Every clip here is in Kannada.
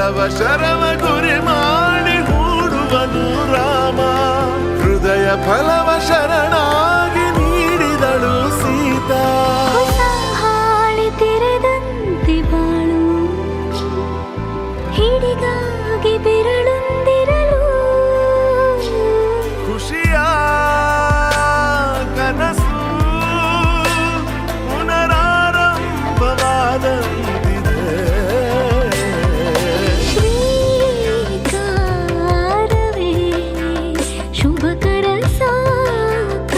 ಫಲವ ಶರವ ಗುರಿ ಮಾಡಿ ಹೂಡುವನು ರಾಮ. ಹೃದಯ ಫಲವ ಶರಣಾಗಿ ನೀಡಿದಳು ಸೀತಾ. ಹಾಳಿ ತೆರೆದಂತೆ ಬಾಳು ಹಿಡಿಗಾಗಿ ಬೆರಳೊಂದಿರಲು ಖುಷಿಯ ಕನಸು ಪುನರಾರಂಭವಾದಂತಿದೆ. ಶ್ರೀಕಾರವೇ ಶುಭಕರ ಸಾಕಾರವು.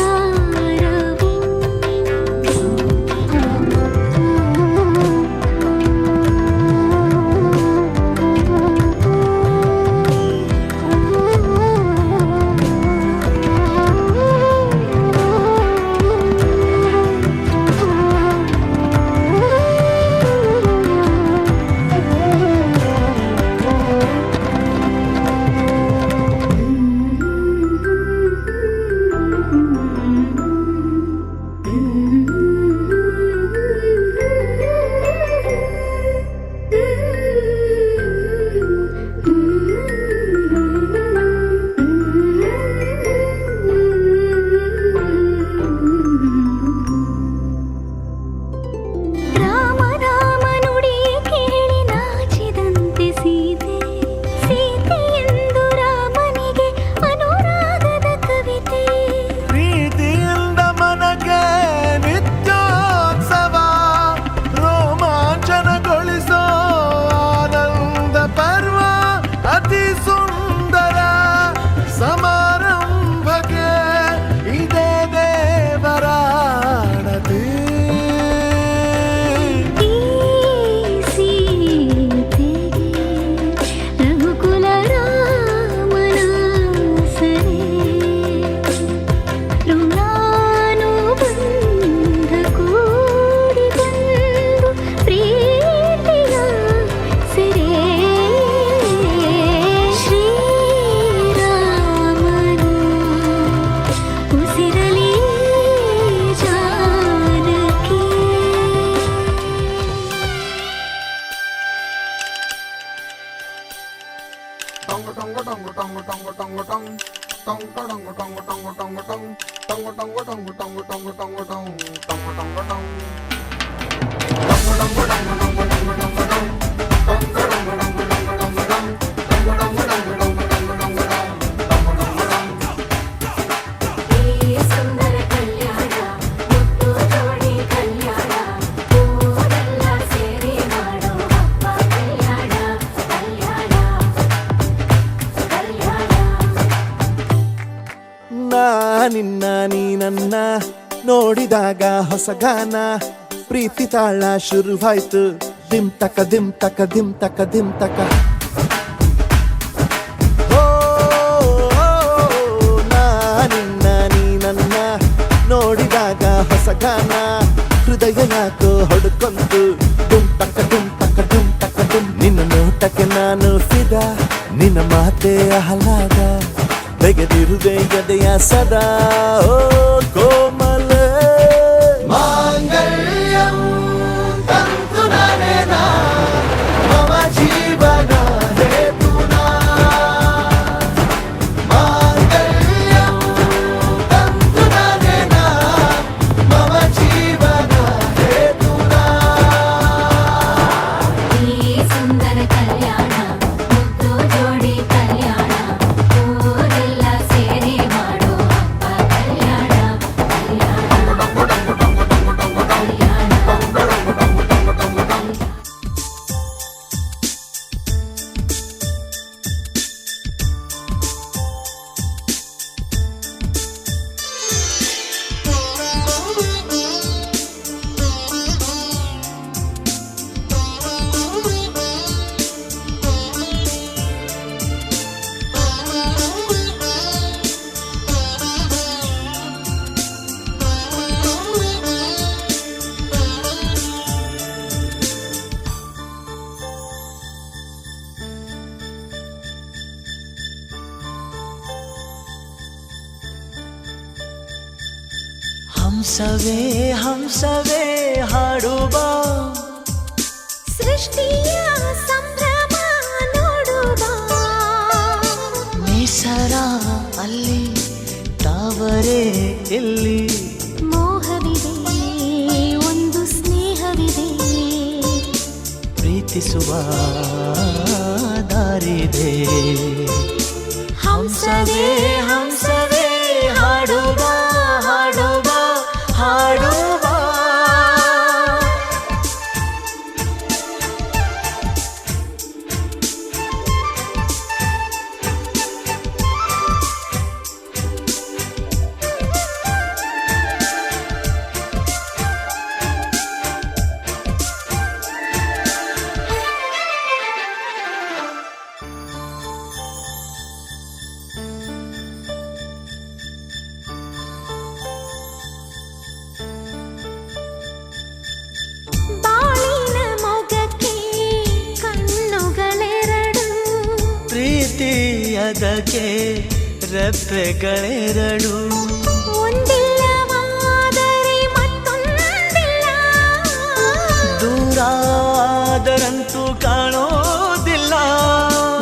ನಿನ್ನ ನೀ ನನ್ನ ನೋಡಿದಾಗ ಹೊಸಗಾನ ಪ್ರೀತಿ ತಾಳ ಶುರುವಾಯ್ತು. ದಿಮ್ ತಕ ದಿಮ್ ತಕ ದಿಮ್ ತಕ ದಿಮ್ ತಕ. ನಿನ್ನ ನೀ ನನ್ನ ನೋಡಿದಾಗ ಹೊಸಗಾನ ಹೃದಯ ಯಾಕೋ ಹೊಡ್ಕೊಂತು. ದುಮ್ ತಕ ದುಮ್ ತಕ ದುಮ್ ತಕ ದುಮ್. ನಿನ್ನ ನೋಟಕ್ಕೆ ನಾನು ಫಿದಾ, ನಿನ್ನ ಮಾತೆ ಆಹ್ಲಾದ. ತೆಗೆದಿರುವೆ ಎದೆಯ ಸದಾ ಓ ಕೋಮಲ. ಮಾಂಗಲ್ಯಂ ತಂತು ನರೇನಾ ಮಮ ಜೀವನ ಹೇತುನಾ. ಮಾಂಗಲ್ಯಂ ತಂತು ನರೇನಾ ಮಮ ಜೀವನ ಹೇತುನಾ. ಈ ಸುಂದರ ಕಲ್ಯಾಣ ಮುದ್ದು ಜೋಡಿ ಕಲ್ಯಾಣ ಹಂಸವೇ ಹಂಸವೇ ಹಾಡುವ ಸೃಷ್ಟಿಯ ಸಂಭ್ರಮ ತಾವರೆ ಎಲ್ಲಿ ಮೋಹವಿದೆ ಒಂದು ಸ್ನೇಹವಿದೆ ಪ್ರೀತಿಸುವ ದಾರಿದೆ ಹಂಸವೇ ಹಂಸವೇ ಹಾಡುವ ಹಾಡುವ ಹಾಡುವ ಬಾಳಿನ ಮೊಗಕ್ಕೆ ಕಣ್ಣುಗಳೆರಡು ಪ್ರೀತಿಯದಕ್ಕೆ ರೆಪ್ಪೆಗಳೆರಡು ಒಂದಿಲ್ಲವಾದರೆ ಮತ್ತೊಂದಿಲ್ಲ ದೂರಾದರಂತೂ ಕಾಣೋದಿಲ್ಲ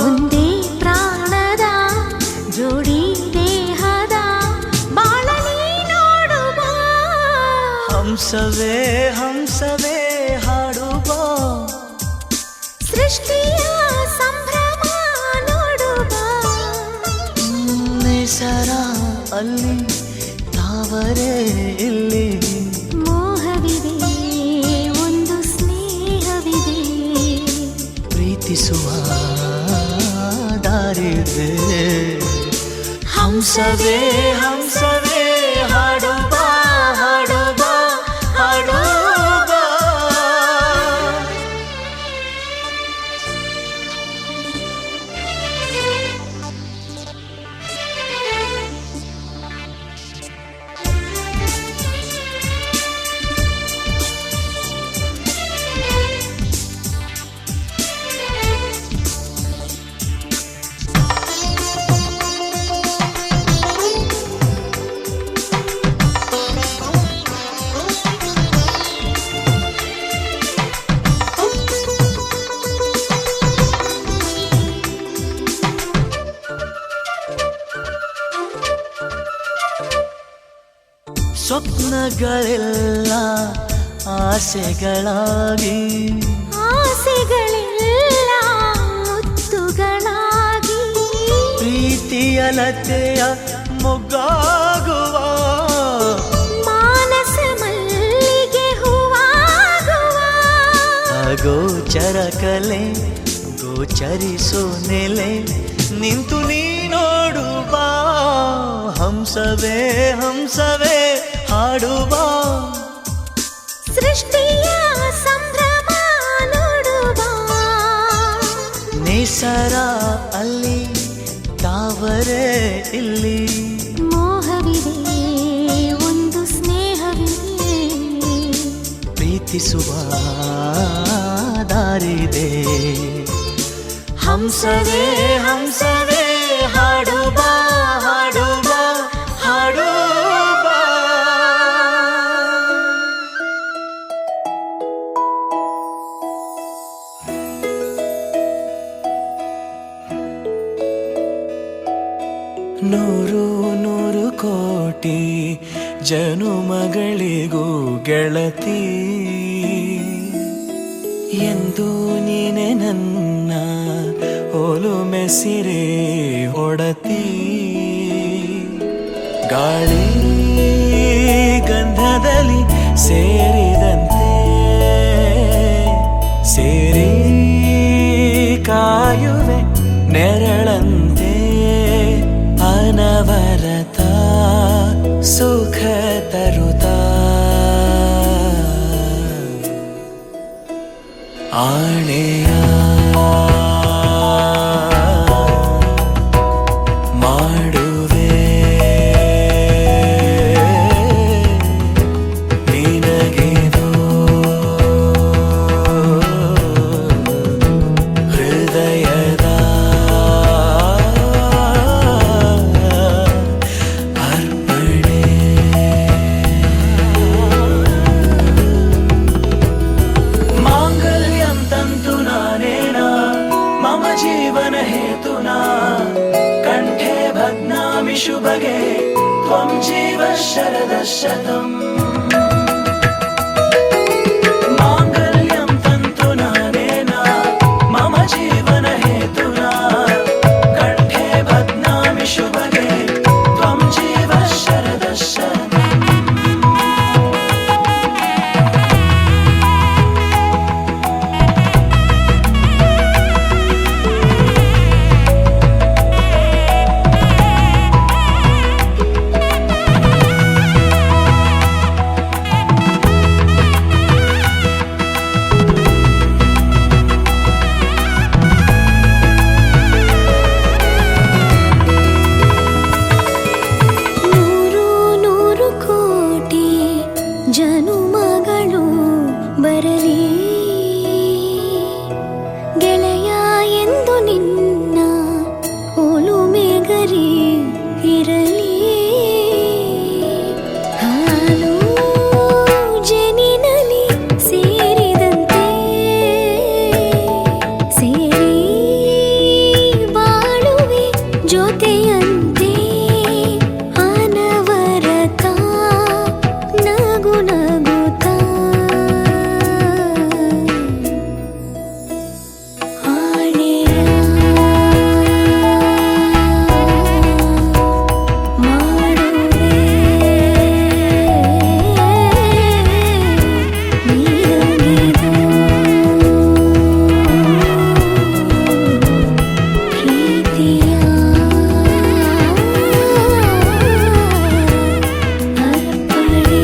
ಒಂದೇ ಪ್ರಾಣದ ಜೋಡಿ ದೇಹದ ಬಾಳಲಿ ನೋಡುವ ಹಂಸವೇ ಹಂಸವೇ ಹಾಡುವ ಸೃಷ್ಟಿಯ ಸಂಭ್ರಮ ನೋಡುವ ನೇಸರ ಅಲ್ಲಿ ತಾವರೆ ಇಲ್ಲಿ ಮೋಹವಿದೆ ಒಂದು ಸ್ನೇಹವಿದೆ ಪ್ರೀತಿಸುವ ದಾರಿದೆ ಹಂಸವೇ ಹಂಸವೇ ಹಾಡುವ ಹಾಡುವ ಹಾಡುವ ಸ್ವಪ್ನಗಳೆಲ್ಲ ಆಸೆಗಳಾಗಿ ಆಸೆಗಳೆಲ್ಲ ಮುತ್ತುಗಳಾಗಿ ಪ್ರೀತಿಯ ಲತೆಯ ಮೊಗ್ಗಾಗುವ ಮಾನಸ ಮಲ್ಲಿಗೆ ಹೂವಾಗುವ ಅಗೋಚರ ಕಲೆ ಗೋಚರಿಸೋ ನೆಲೆ ನಿಂತು ನೀ ನೋಡುವ ಹಂಸವೇ ಹಂಸವೇ ಹಾಡುವ ಸೃಷ್ಟಿಯ ಸಂಭ್ರಮ ನೋಡುವ ನೇಸರ ಅಲ್ಲಿ ತಾವರೆ ಇಲ್ಲಿ ಮೋಹವಿದೆ ಒಂದು ಸ್ನೇಹವಿದೆ ಪ್ರೀತಿಸುವ ದಾರಿದೆ ಹಂಸವೇ ಹಂಸವೇ ಹಾಡುವ ಹಾಡುವ ಹಾಡುವ ನೂರು ನೂರು ಕೋಟಿ ಜನುಮಗಳಿಗೂ ಗೆಳತಿ ಎಂದು ನೀನೆ ನನ್ನ ಒಲುಮೆಸಿರೆ ಒಡತಿ ಗಾಳಿ ಗಂಧದಲ್ಲಿ ಸೇರಿದಂತೆ ಸೇರಿ ಕಾಯುವೆ ನೆರಳಂತೆ ಅನವರತ ಸುಖ ತರುತ್ತಾ ಆಣೆಯ ಮಾಡುವೆ ನಿನಗೆದೋ ಹೃದಯದ ಅರ್ಪಣೆ ಮಾಂಗಲ್ಯಂ ತಂತು ನಾನೇ शरदशतम् माङ्गल्यं तन्तुना नेन मम जीवन हेतुना कण्ठे बध्नामि शुभगे त्वं जीव शरदशतम् ಜನುಮಗಳು ಬರಲಿ ಗೆಳೆಯ ಎಂದು ನಿನ್ನ ಒಲುಮೆಗರಿ ಇರಲಿ ಹಾಲು ಜನಿನಲಿ ಸೇರಿದಂತೆ ಸೇರಿ ಬಾಳುವೆ ಜೊತೆಯಂತೆ ಅನವರತ ನಗು ನಗುತ್ತಾ ಆಣೆಯ ಮಾಡುವೆ ನೀರಲಿದು ಪ್ರೀತಿಯ ಅರ್ಪಣೆ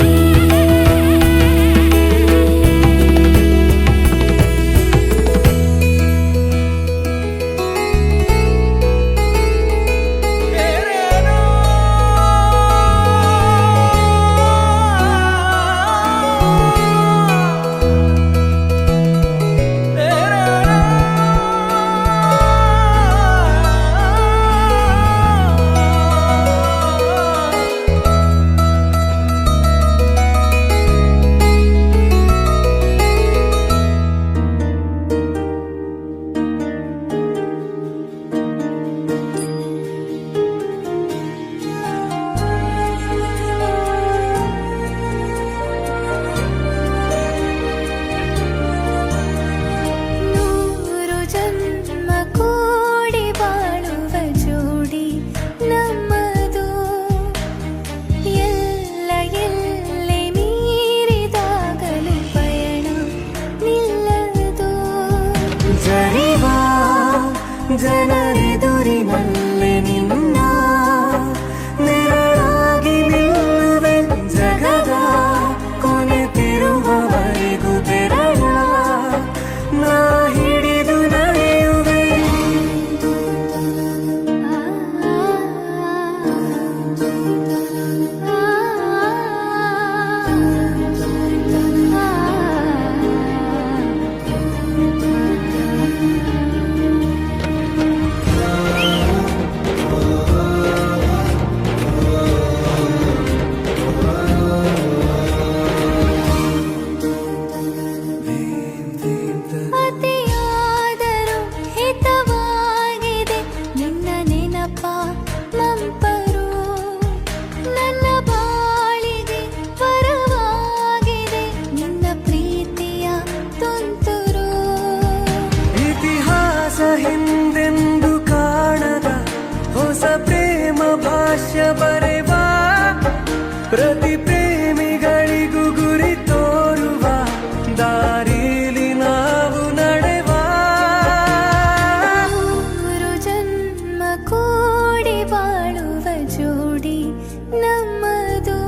ನೂರು ಜನ್ಮ ಕೂಡಿ ಬಾಳುವ ಜೋಡಿ ನಮ್ಮದು ಎಲ್ಲ ಎಲ್ಲೆ ಮೀರಿದಾಗಲೂ ಪಯಣ ನಿಲ್ಲದು ಜರಿವ ಜನರೆದುರಿನಲ್ಲಿ ನಿನ್ನ ನೆರಳಾಗಿ ನಿಲ್ಲುವೆ ಜಗದ ಕೊನೆತಿರುವವರೆಗೂ ಬೆರಳ ನಾ ಹಿಡಿದು ನಡೆಯುವೆ ಅತಿಯಾದರೂ ಹಿತವಾಗಿದೆ ನಿನ್ನ ನೆನಪ ಮಂಪರು ನನ್ನ ಬಾಳಿಗೆ ವರವಾಗಿದೆ ನಿನ್ನ ಪ್ರೀತಿಯ ತುಂತುರು ಇತಿಹಾಸ ಹಿಂದೆಂದು ಕಾಣದ ಹೊಸ ಪ್ರೇಮ ಭಾಷ್ಯ ಬರೆವ ಪ್ರತಿ ಪ್ರೇಮಿಗಳಿಗೂ ಗುರಿ ತೋರುವ ದಾರಿಲಿ ನಾವು ನಡೆವ ನೂರು ಜನ್ಮ ಕೂಡಿ ಬಾಳುವ ಜೋಡಿ ನಮ್ಮದು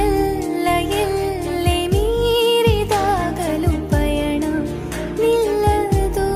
ಎಲ್ಲ ಎಲ್ಲೆ ಮೀರಿದಾಗಲೂ ಪಯಣ ನಿಲ್ಲದು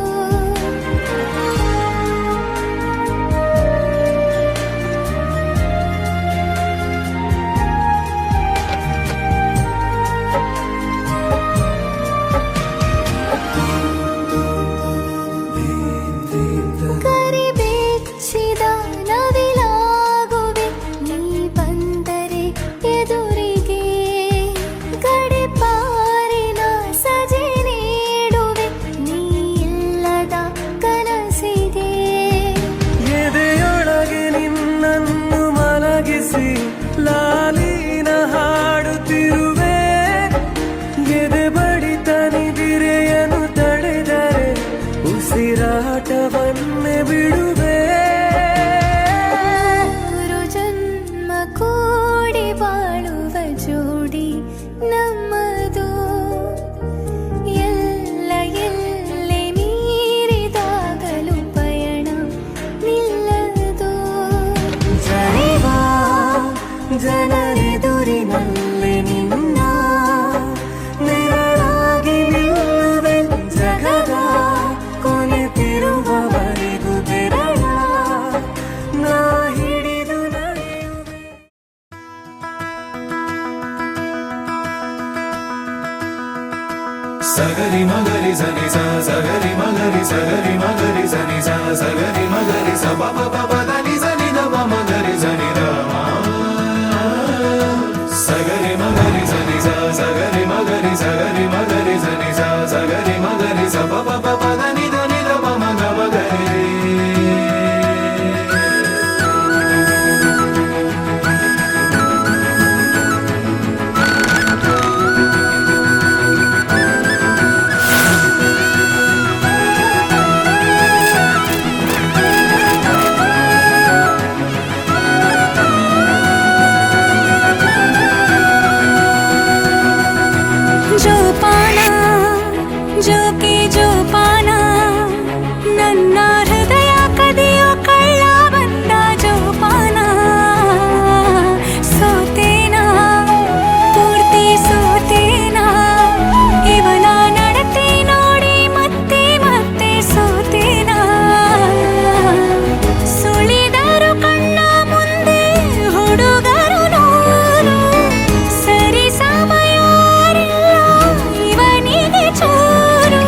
ಸಗರಿ ಮಗರಿ ಸನಿ ಸ ಸಗರಿ ಮಗರಿ ಸಗರಿ ಮಗರಿ ಸನಿ ಸ ಸಗರಿ ಮಗರಿ ಸ ಪ ಪ ಪ ಪ ದ ನಿ ಸ ನಿ ದ ಪ ಮಗರಿ ಸನಿ ದ ಸಗರಿ ಮಗರಿ ಸನಿ ಸ ಸಗರಿ ಮಗರಿ ಸಗರಿ ಮಗರಿ ಸನಿ ಸ ಸಗರಿ ಮಗರಿ ಸ ಪ ಪ ಪ ಪ ದ ನಿ ದ ಪ ಮಗ ಮಗರಿ. ಜೋಪಾನ ಜೋಕೆ ಜೋಪಾನ ನನ್ನ ಹೃದಯ ಕದಿಯೋ ಕಳ್ಳ ಬಂದ ಜೋಪಾನ ಸೋತೇನಾ ಪೂರ್ತಿ ಸೋತೇನಾ ಇವನ ನಡತೆ ನೋಡಿ ಮತ್ತೆ ಮತ್ತೆ ಸೋತೇನಾ ಸುಳಿದರು ಕಣ್ಣ ಮುಂದೆ ಹುಡುಗರು ನೋರು ಸರಿ ಸಮಯ ಇವನಿಗೆ ಚೂರು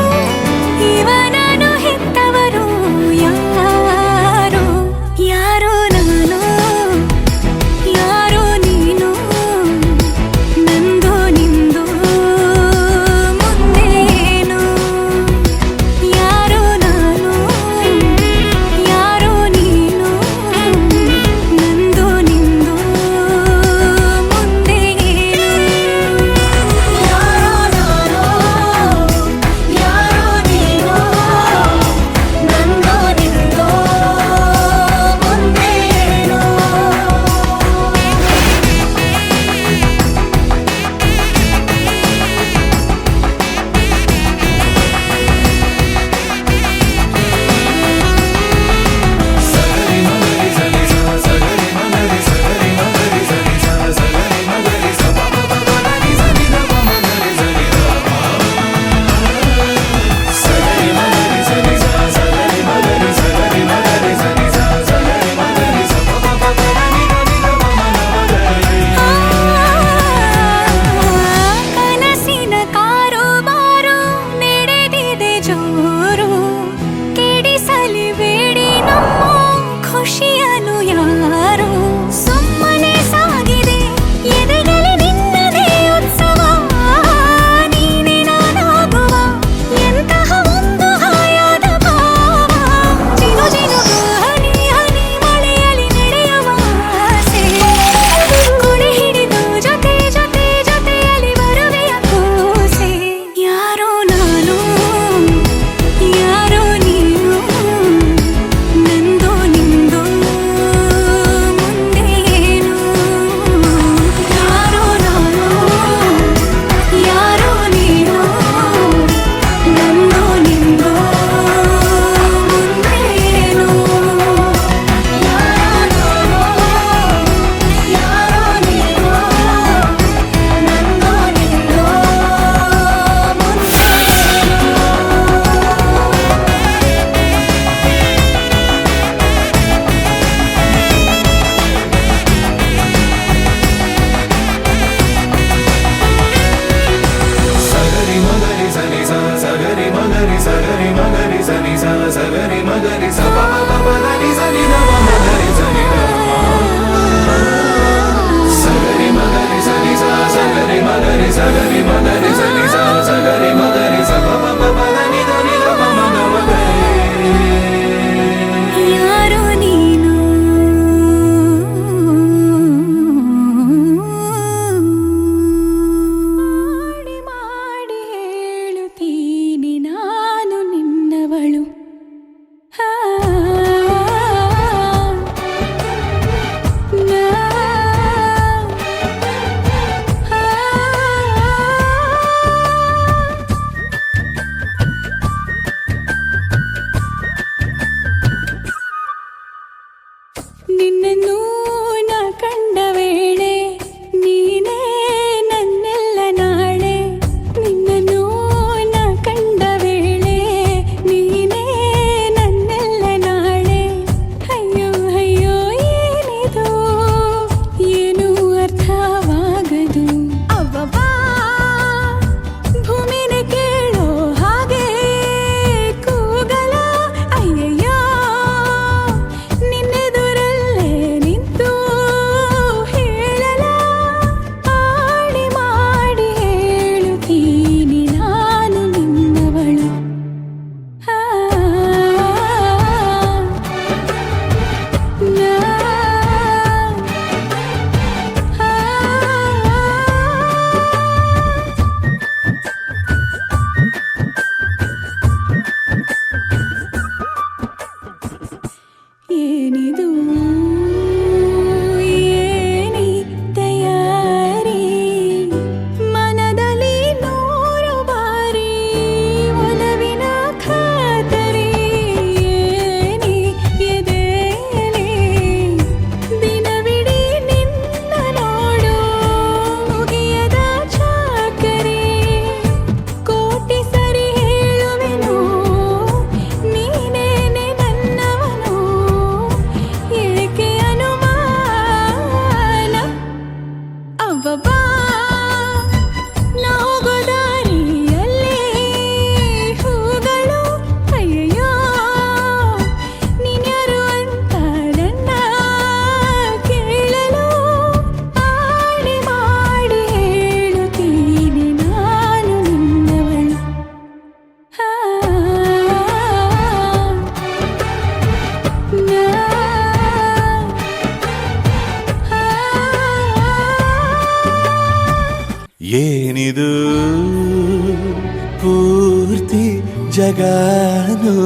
ಜಗನು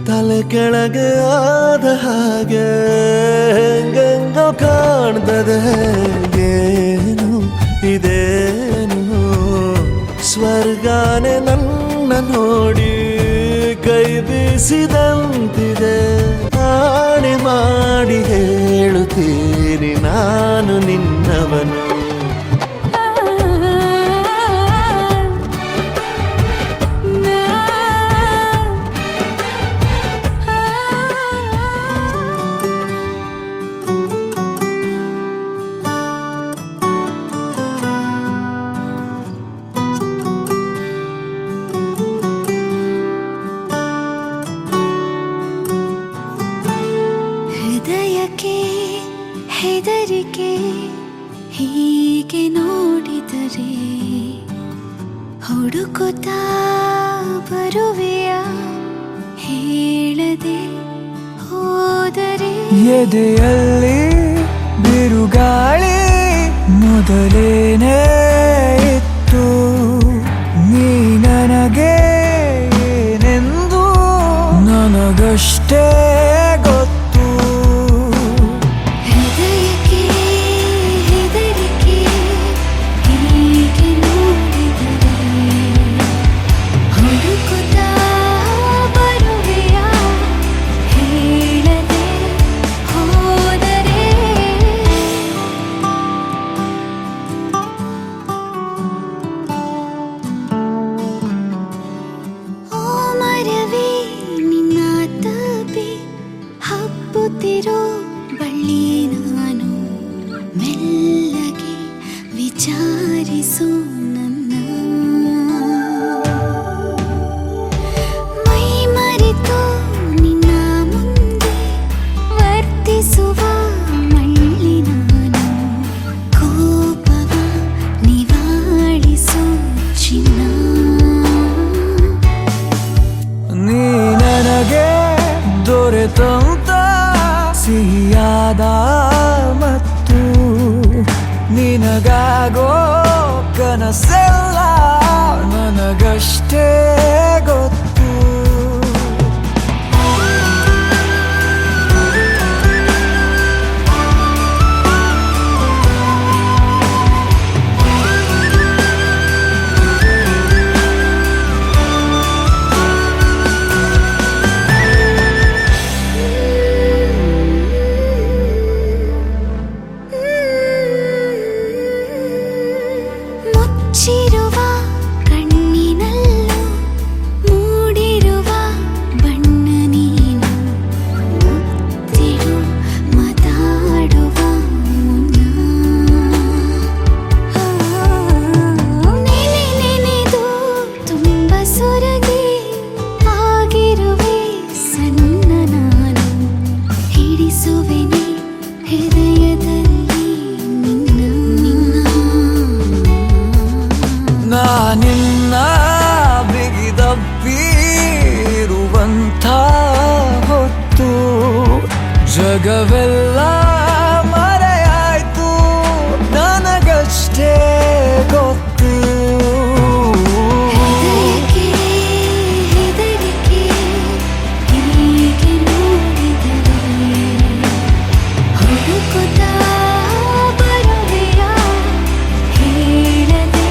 ತಲೆ ಕೆಳಗೆ ಆದ ಹಾಗೆ ಗಂಗೋ ಕಾಣ್ತದೆ ಏನು ಇದೇನು ಸ್ವರ್ಗಾನೆ ನನ್ನ ನೋಡಿ ಕೈ ಬೀಸಿದಂತಿದೆ ಆಣೆ ಮಾಡಿ ಹೇಳುತ್ತೀನಿ ನಾನು ನಿನ್ನವನು ಹೃದಯಕ್ಕೆ ಹೆದರಿಕೆ ಹೀಗೆ ನೋಡಿದರೆ ಹುಡುಕುತ್ತಾ ಬರುವೆಯ ಹೇಳದೆ ಹೋದರೆ ಎದೆಯಲ್ಲಿ ಬಿರುಗಾಳಿ ಮೊದಲೇನೇ ಇತ್ತು ನೀ ನನಗೆ ಏನೆಂದು ನನಗಷ್ಟೇ ಗೊತ್ತು ಹೃದಯಕ್ಕೆ ಹೆದರಿಕೆ ಹೀಗೆ ನೋಡಿದರೆ ಹುಡುಕುತ್ತಾ ಬರುವೆಯ ಹೇಳದೆ ಹೋದರೆ ಓ ಮರವೇ ನಿನ್ನ ತಪ್ಪಿ ಹಬ್ಬುತ್ತಿರೋ ಬಳ್ಳಿ ನಾನು ಮೆಲ್ಲಗೆ ವಿಚಾರಿಸು ನನ್ನ ಮೈ ಮರೆತು ನಿನ್ನ ಮುಂದೆ ವರ್ತಿಸುವ ಮಳ್ಳಿ ನಾನು ಕೋಪವ ನಿವಾಳಿಸು ಚಿನ್ನ ನೀ ನನಗೆ ದೊರೆತಂತ ಸಿಹಿಯಾದ ಮತ್ತು ನಿನಗಾಗೋ ಕನಸೆಲ್ಲ ನನಗಷ್ಟೇ ಗೊತ್ತು ಮುಚ್ಚಿರುವ ಕಣ್ಣಿನಲ್ಲೂ ಮೂಡಿರುವ ಬಣ್ಣ ನೀನು ಮುತ್ತಿಡು ಮಾತಾಡುವ ಮುನ್ನ ನೆನೆ ನೆನೆದು ತುಂಬ ಸೊರಗಿ ಆಗಿರುವೆ ಸಣ್ಣ ನಾನು ಹಿಡಿಸುವೆನೆ ಹೃದಯದಲ್ಲಿ ನಿನ್ನ ನಾನಿನ್ನ ಬಿಗಿದಪ್ಪಿರುವಂಥ ಹೊತ್ತು ಜಗವೆಲ್ಲ ಮರೆಯಾಯ್ತು ನನಗಷ್ಟೇ ಗೊತ್ತು ಹೃದಯಕ್ಕೆ ಹೆದರಿಕೆ ಹೀಗೆ ನೋಡಿದರೆ ಹುಡುಕುತ್ತಾ ಬರುವೆಯ ಹೇಳದೆ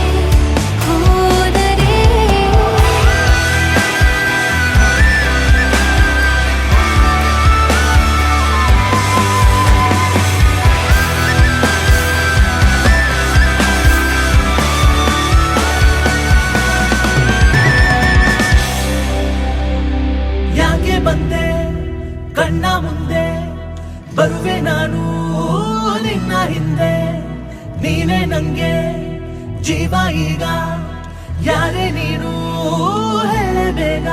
ಹೋದರೆ ಯಾಕೆ ಬಂದೆ ಕಣ್ಣ ಮುಂದೆ ಬರುವೆ ನಾನು ನಿನ್ನ ಹಿಂದೆ ನೀನೇ ನಂಗೆ ಜೀವ ಈಗ ಯಾರೇ ನೀನು ಹೇಳೆ ಬೇಗ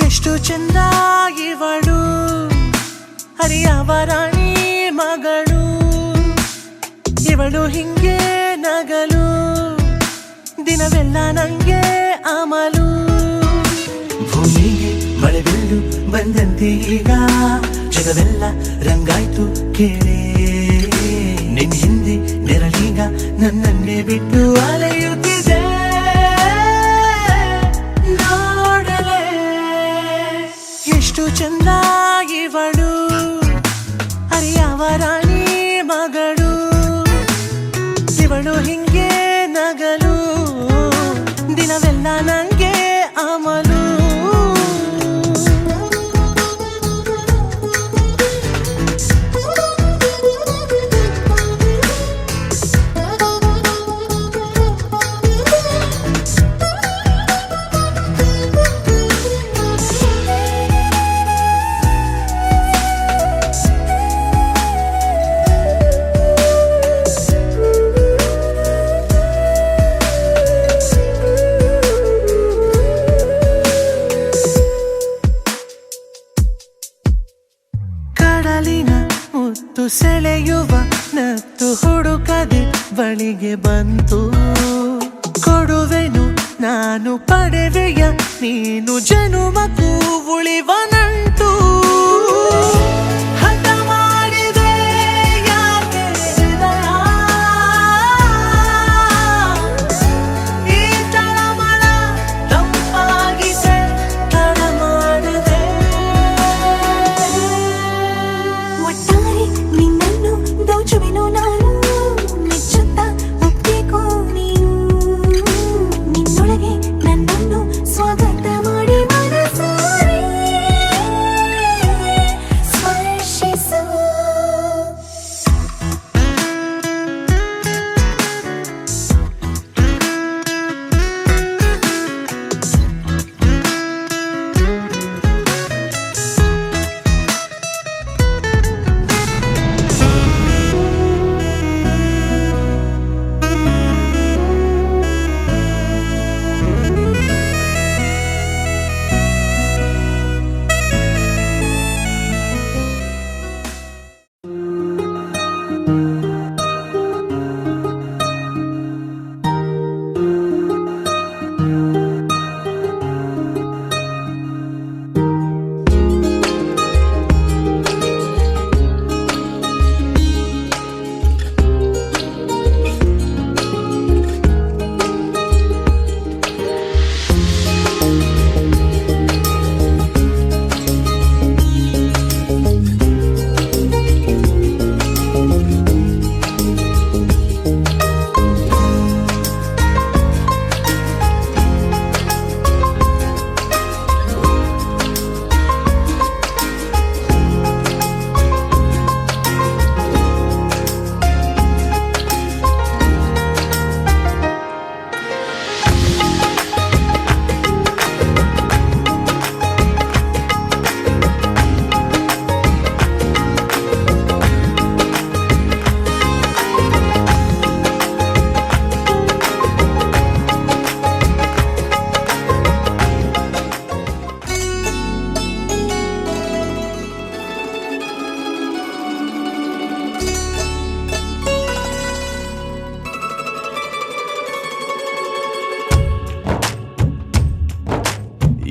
ಎಷ್ಟು ಚಂದ ಇವಳು ಹರಿಯವ ರಾಣಿ ಮಗಳು ಇವಳು ಹಿಂಗೆ ನಗಲು ದಿನವೆಲ್ಲ ನಂಗೆ ಬಂದಂತೆ ಈಗ ಜಗವೆಲ್ಲ ರಂಗಾಯ್ತು ಕೇಳೇ ನಿನ್ ಹಿಂದೆ ನೆರಳೀಗ ನನ್ನನ್ನೇ ಬಿಟ್ಟು ಅಲೆಯುತ್ತಿದೆ ನೋಡಲೇ ಎಷ್ಟು ಚಂದ ಇವಳು ಅರಿಯವ ರಾಣಿ ಮಗಳು ಇವಳು ಹಿಂಗೆ ನಗಲು ದಿನವೆಲ್ಲ ನಂಗೆ ಅಮಲು ಕಡಲಿನ ಮುತ್ತು ಸೆಳೆಯುವ ನತ್ತು ಹುಡುಕದೆ ಬಳಿಗೆ ಬಂತು ಕೊಡುವೆನು ನಾನು ಪಡೆವೆಯ ನೀನು ಜನುಮಕ್ಕೂ ಉಳಿವ ನಂಟು ಹಠ ಮಾಡಿದೆ ಯಾಕೆ ಹೃದಯ ಈ ತಳಮಳ ತಂಪಾಗಿಸೆ ತಡ ಮಾಡದೆ ಒಟ್ಟಾರೆ ನಿನ್ನನ್ನು ದೋಚುವೆನು ನಾನು ಮೆಚ್ಚುತ್ತಾ ಒಪ್ಪಿಕೋ ನೀನು ನಿನ್ನೊಳಗೆ ನನ್ನನ್ನು ಸ್ವಾಗತ ಮಾಡಿ ಮನಸಾರೆ ಸ್ಪರ್ಶಿಸು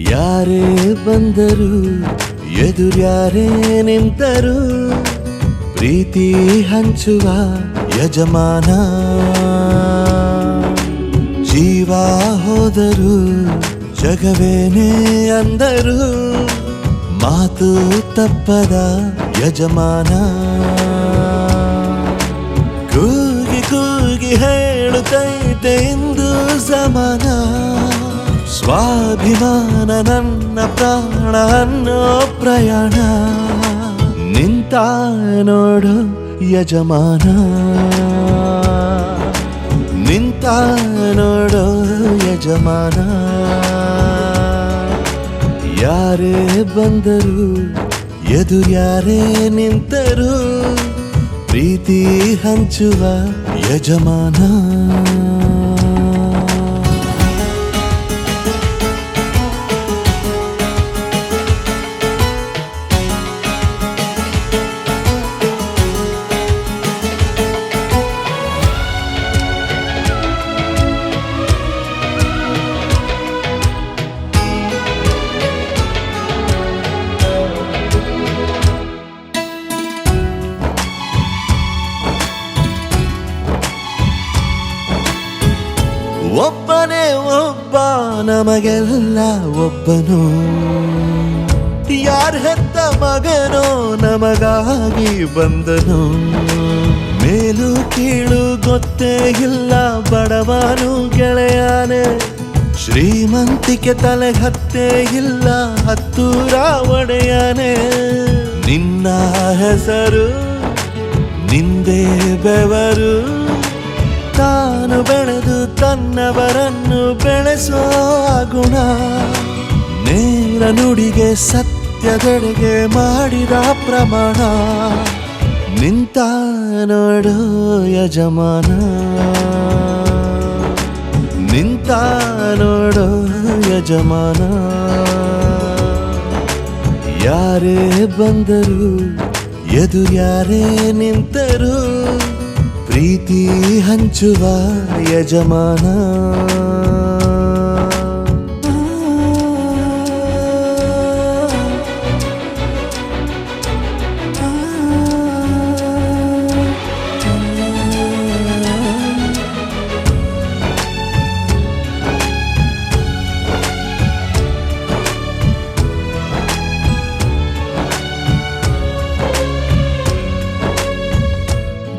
ಯಾರೇ ಬಂದರು ಎದುರ್ಯಾರೇ ನಿಂತರು ಪ್ರೀತಿ ಹಂಚುವ ಯಜಮಾನ ಜೀವ ಹೋದರು ಜಗವೇನೇ ಅಂದರು ಮಾತು ತಪ್ಪದ ಯಜಮಾನ ಕೂಗಿ ಕೂಗಿ ಹೇಳುತ್ತೈತೆ ಇಂದು ಸಮಾನ ಸ್ವಾಭಿಮಾನ ನನ್ನ ಪ್ರಾಣ ಅನ್ನೋ ಪ್ರಯಾಣ ನಿಂತ ನೋಡು ಯಜಮಾನ ನಿಂತ ನೋಡು ಯಜಮಾನ ಯಾರೇ ಬಂದರು ಎದುರ್ಯಾರೇ ನಿಂತರು ಪ್ರೀತಿ ಹಂಚುವ ಯಜಮಾನ ಒಬ್ಬನೇ ಒಬ್ಬ ನಮಗೆಲ್ಲ ಒಬ್ಬನು ಯಾರ ಹೆತ್ತ ಮಗನೋ ನಮಗಾಗಿ ಬಂದನು ಮೇಲು ಕೀಳು ಗೊತ್ತೇ ಇಲ್ಲ ಬಡವನು ಗೆಳೆಯಾನೆ ಶ್ರೀಮಂತಿಕೆ ತಲೆ ಹತ್ತೇ ಇಲ್ಲ ಹತ್ತೂರ ಒಡೆಯಾನೆ ನಿನ್ನ ಹೆಸರು ನಿಂದೇ ಬೆವರು ತಾನು ಬೆಳೆದು ತನ್ನವರನ್ನು ಬೆಳೆಸೋ ಗುಣ ನೇರ ನುಡಿಗೆ ಸತ್ಯದೆಡೆಗೆ ಮಾಡಿದ ಪ್ರಮಾಣ ನಿಂತ ನೋಡು ಯಜಮಾನ ನಿಂತ ನೋಡು ಯಜಮಾನ ಯಾರೇ ಬಂದರು ಎದುರ್ಯಾರೇ ನಿಂತರು ಪ್ರೀತಿ ಹಂಚುವ ಯಜಮಾನ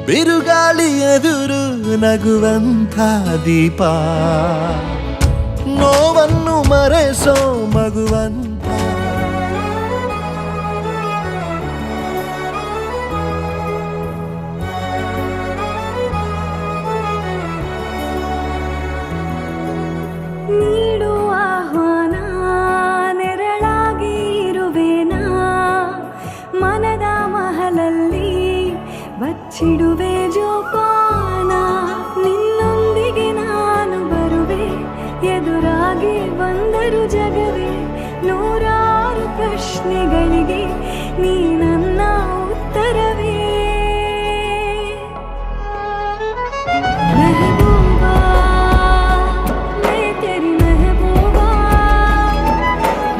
ಬಿರುಗಾಳಿ ಎದುರು ನಗುವಂಥ ದೀಪ ನೋವನ್ನು ಮರೆಸೋ ಮಗುವಂತ ನೀಡು ಆಹ್ವಾನ ನೆರಳಾಗಿ ಇರುವೆನಾ ಮನದ ಮಹಲಲ್ಲಿ ಬಚ್ಚಿಡುವೆ ಜೋಪಾನ ನಿನ್ನೊಂದಿಗೆ ನಾನು ಬರುವೆ ಎದುರಾಗಿ ಬಂದರು ಜಗವೇ ನೂರಾರು ಪ್ರಶ್ನೆಗಳಿಗೆ ನೀ ನನ್ನ ಉತ್ತರವೇ ಮೆಹಬೂಬಾ ಮೈ ತೆರಿ ಮೆಹಬೂಬಾ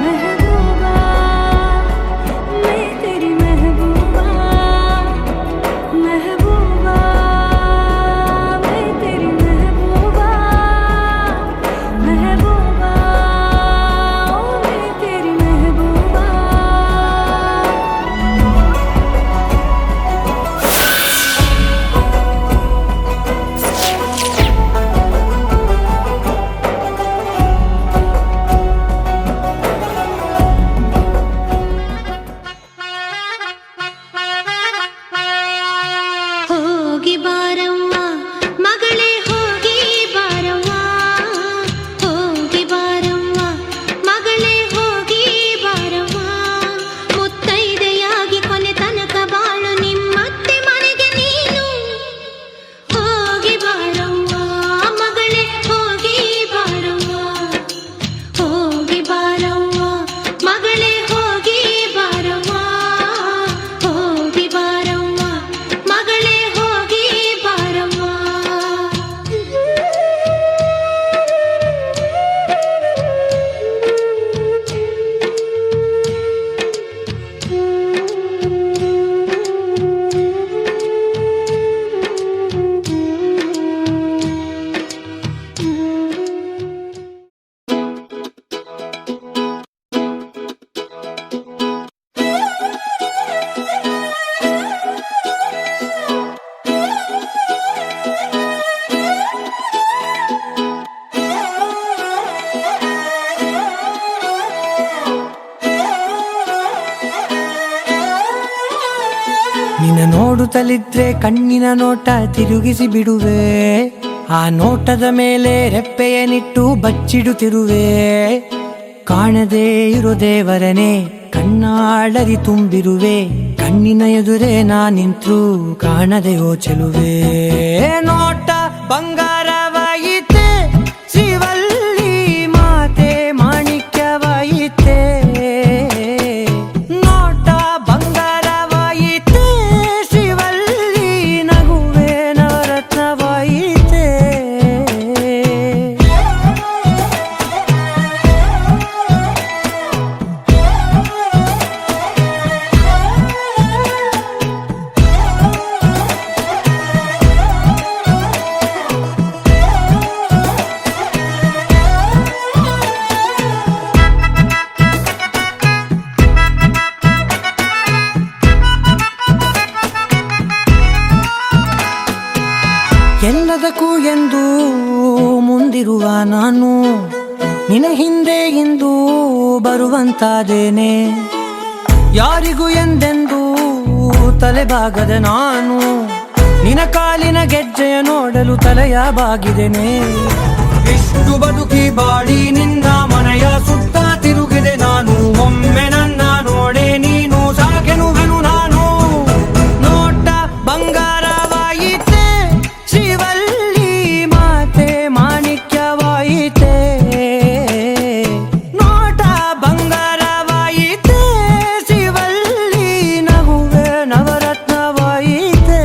ಮೆಹಬೂಬಾ ಮೈ ತೆರಿ ಮೆಹಬೂಬಾ महबूबा मैं तेरी महबूबा महबूबा मैं तेरी महबूबा ಹೋಗಿ ಬಾರವ್ವ ಮಗಳೇ ಹೋಗಿ ಬಾರವ್ವ ಹೋಗಿ ಬಾರವ್ವ ಮಗಳೇ ಹೋಗಿ ಬಾರವ್ವ ಮುತ್ತೈದೆಯಾಗಿ ಕೊನೆ ತನಕ ಬಾಳು ನಿಮ್ಮತ್ತೆ ಮನೆಗೆ ನೀನು ಹೋಗಿ ಬಾರವ್ವ ಮಗಳೇ ಹೋಗಿ ಬಾರವ್ವ ಹೋಗಿ ಬಾರವ್ವ ಮಗಳೇ ಹೋಗಿ ಬಾರವ್ವ ಹೋಗಿ ಬಾರವ್ವ ಮಗಳೇ ಹೋಗಿ ಬಾರವ್ವ ನಿನ್ನ ನೋಡುತ್ತಲಿದ್ರೆ ಕಣ್ಣಿನ ನೋಟ ತಿರುಗಿಸಿ ಬಿಡುವೆ ಆ ನೋಟದ ಮೇಲೆ ರೆಪ್ಪೆಯನಿಟ್ಟು ಬಚ್ಚಿಡುತ್ತಿರುವೆ ಕಾಣದೇ ಇರೋ ದೇವರನೇ ಕಣ್ಣಾಳರಿ ತುಂಬಿರುವೆ ಕಣ್ಣಿನ ಎದುರೇ ನಾನಿಂತ್ರು ಕಾಣದೆಯೋ ಚೆಲುವೆ ನೋಟ ಬಂಗಾರವಾಯಿತೆ ಶಿವಲ್ಲಿ ಮಾತೆ ಮಾಣಿಕ್ಯವಾಯಿತೆ ನೋಟ ಬಂಗಾರವಾಯಿತೆ ಶಿವಲ್ಲಿ ನಗುವೆ ನವರತ್ನವಾಯಿತೆ ನಂಬಿರುವ ನಾನು ನಿನ ಹಿಂದೆ ಇಂದು ಬರುವಂತಾದೇನೆ. ಯಾರಿಗೂ ಎಂದೆಂದೂ ತಲೆಬಾಗದ ನಾನು ನಿನ ಕಾಲಿನ ಗೆಜ್ಜೆಯ ನೋಡಲು ತಲೆಯ ಬಾಗಿದೆನೆ. ಇಷ್ಟು ಬದುಕಿ ಬಾಡಿ ನಿನ್ನ ಮನೆಯ ಸುತ್ತ ತಿರುಗಿದೆ ನಾನು. ಒಮ್ಮೆ ನನ್ನ ನೋಡೆ ನೀನು ಸಾಗೆನುವೆನು ನಾನು. ನೋಟ ಬಂಗಾರವಾಯಿತೆ ಶಿವಲ್ಲಿ ಮಾತೆ ಮಾಣಿಕ್ಯವಾಯಿತೆ. ನೋಟ ಬಂಗಾರವಾಯಿತೆ ಶಿವಲ್ಲಿ ನಗುವೆ ನವರತ್ನವಾಯಿತೆ.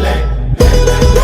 la